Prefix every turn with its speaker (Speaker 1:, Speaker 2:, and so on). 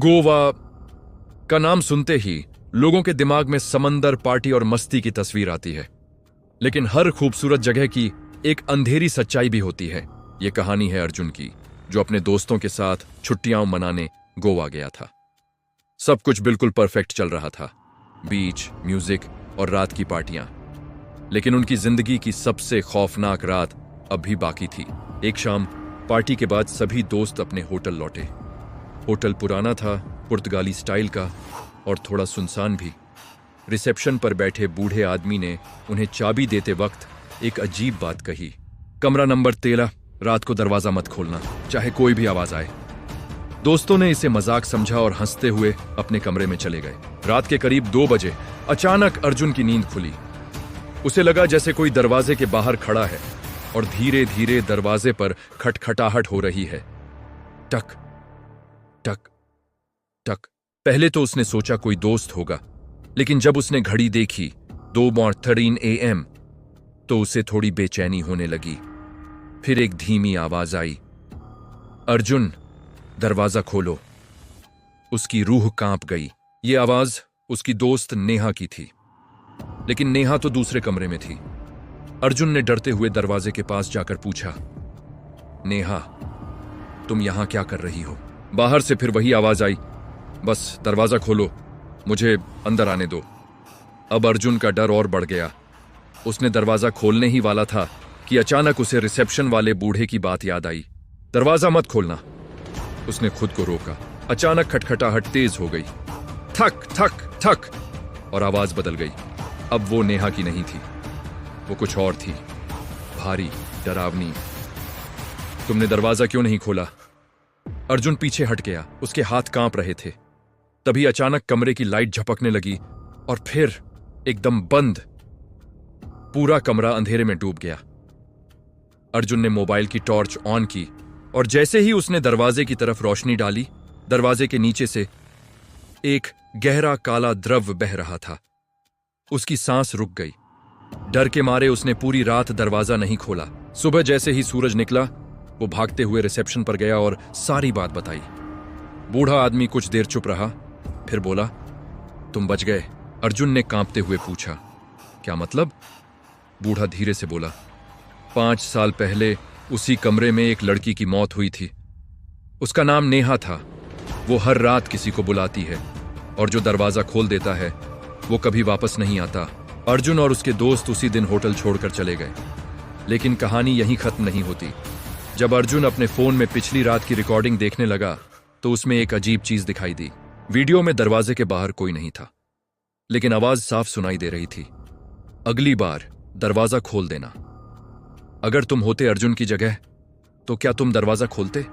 Speaker 1: गोवा का नाम सुनते ही लोगों के दिमाग में समंदर, पार्टी और मस्ती की तस्वीर आती है। लेकिन हर खूबसूरत जगह की एक अंधेरी सच्चाई भी होती है। यह कहानी है अर्जुन की, जो अपने दोस्तों के साथ छुट्टियां मनाने गोवा गया था। सब कुछ बिल्कुल परफेक्ट चल रहा था, बीच, म्यूजिक और रात की पार्टियां। लेकिन उनकी जिंदगी की सबसे खौफनाक रात अब भी बाकी थी। एक शाम पार्टी के बाद सभी दोस्त अपने होटल लौटे। होटल पुराना था, पुर्तगाली स्टाइल का और थोड़ा सुनसान भी। रिसेप्शन पर बैठे बूढ़े आदमी ने उन्हें चाबी देते वक्त एक अजीब बात कही। कमरा नंबर 13, रात को दरवाजा मत खोलना, चाहे कोई भी आवाज आए। दोस्तों ने इसे मजाक समझा और हंसते हुए अपने कमरे में चले गए। रात के करीब 2 बजे अचानक अर्जुन की नींद खुली। उसे लगा जैसे कोई दरवाजे के बाहर खड़ा है और धीरे धीरे दरवाजे पर खटखटाहट हो रही है। टक टक टक। पहले तो उसने सोचा कोई दोस्त होगा, लेकिन जब उसने घड़ी देखी 2:13 AM तो उसे थोड़ी बेचैनी होने लगी। फिर एक धीमी आवाज आई, अर्जुन दरवाजा खोलो। उसकी रूह कांप गई। ये आवाज उसकी दोस्त नेहा की थी, लेकिन नेहा तो दूसरे कमरे में थी। अर्जुन ने डरते हुए दरवाजे के पास जाकर पूछा, नेहा तुम यहां क्या कर रही हो? बाहर से फिर वही आवाज आई, बस दरवाजा खोलो, मुझे अंदर आने दो। अब अर्जुन का डर और बढ़ गया। उसने दरवाजा खोलने ही वाला था कि अचानक उसे रिसेप्शन वाले बूढ़े की बात याद आई। दरवाजा मत खोलना। उसने खुद को रोका। अचानक खटखटाहट तेज हो गई, थक थक थक, और आवाज बदल गई। अब वो नेहा की नहीं थी, वो कुछ और थी, भारी, डरावनी। तुमने दरवाजा क्यों नहीं खोला? अर्जुन पीछे हट गया, उसके हाथ कांप रहे थे। तभी अचानक कमरे की लाइट झपकने लगी और फिर एकदम बंद। पूरा कमरा अंधेरे में डूब गया। अर्जुन ने मोबाइल की टॉर्च ऑन की और जैसे ही उसने दरवाजे की तरफ रोशनी डाली, दरवाजे के नीचे से एक गहरा काला द्रव बह रहा था। उसकी सांस रुक गई। डर के मारे उसने पूरी रात दरवाजा नहीं खोला। सुबह जैसे ही सूरज निकला, वो भागते हुए रिसेप्शन पर गया और सारी बात बताई। बूढ़ा आदमी कुछ देर चुप रहा, फिर बोला, तुम बच गए? अर्जुन ने कांपते हुए पूछा। क्या मतलब? बूढ़ा धीरे से बोला, 5 साल पहले उसी कमरे में एक लड़की की मौत हुई थी। उसका नाम नेहा था। वो हर रात किसी को बुलाती है और जो दरवाजा खोल देता है वो कभी वापस नहीं आता। अर्जुन और उसके दोस्त उसी दिन होटल छोड़कर चले गए। लेकिन कहानी यहीं खत्म नहीं होती। जब अर्जुन अपने फोन में पिछली रात की रिकॉर्डिंग देखने लगा तो उसमें एक अजीब चीज दिखाई दी। वीडियो में दरवाजे के बाहर कोई नहीं था, लेकिन आवाज साफ सुनाई दे रही थी, अगली बार दरवाजा खोल देना। अगर तुम होते अर्जुन की जगह तो क्या तुम दरवाजा खोलते?